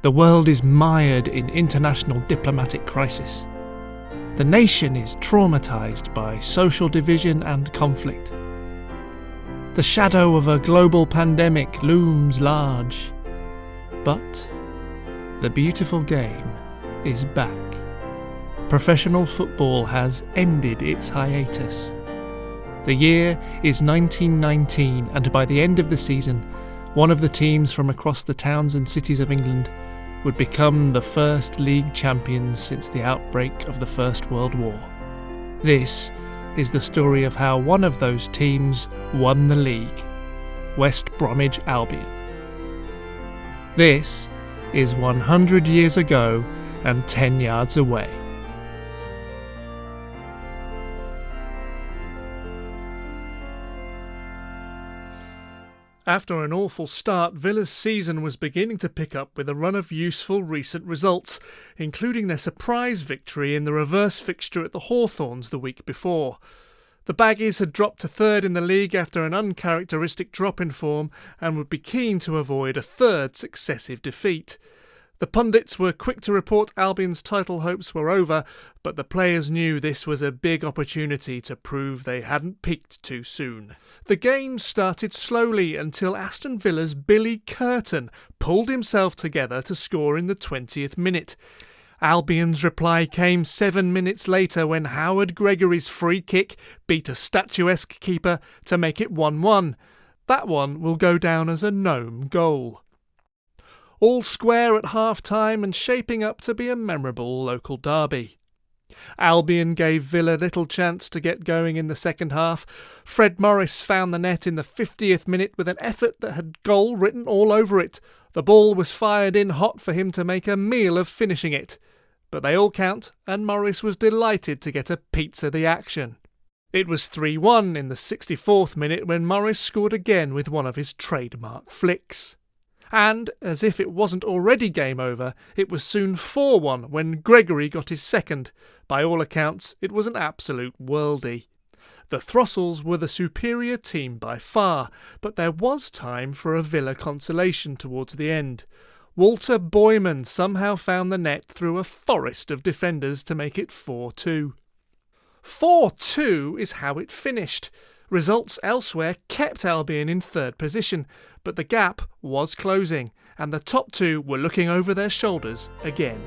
The world is mired in international diplomatic crisis. The nation is traumatised by social division and conflict. The shadow of a global pandemic looms large. But the beautiful game is back. Professional football has ended its hiatus. The year is 1919, and by the end of the season, one of the teams from across the towns and cities of England would become the first league champions since the outbreak of the First World War. This is the story of how one of those teams won the league, West Bromwich Albion. This is 100 years ago and 10 yards away. After an awful start, Villa's season was beginning to pick up with a run of useful recent results, including their surprise victory in the reverse fixture at the Hawthorns the week before. The Baggies had dropped to third in the league after an uncharacteristic drop in form and would be keen to avoid a third successive defeat. The pundits were quick to report Albion's title hopes were over, but the players knew this was a big opportunity to prove they hadn't peaked too soon. The game started slowly until Aston Villa's Billy Curtin pulled himself together to score in the 20th minute. Albion's reply came 7 minutes later when Howard Gregory's free kick beat a statuesque keeper to make it 1-1. That one will go down as a gnome goal. All square at half-time and shaping up to be a memorable local derby. Albion gave Villa little chance to get going in the second half. Fred Morris found the net in the 50th minute with an effort that had goal written all over it. The ball was fired in hot for him to make a meal of finishing it. But they all count, and Morris was delighted to get a piece of the action. It was 3-1 in the 64th minute when Morris scored again with one of his trademark flicks. And, as if it wasn't already game over, it was soon 4-1 when Gregory got his second. By all accounts, it was an absolute worldie. The Throstles were the superior team by far, but there was time for a Villa consolation towards the end. Walter Boyman somehow found the net through a forest of defenders to make it 4-2. 4-2 is how it finished. Results elsewhere kept Albion in third position, but the gap was closing, and the top two were looking over their shoulders again.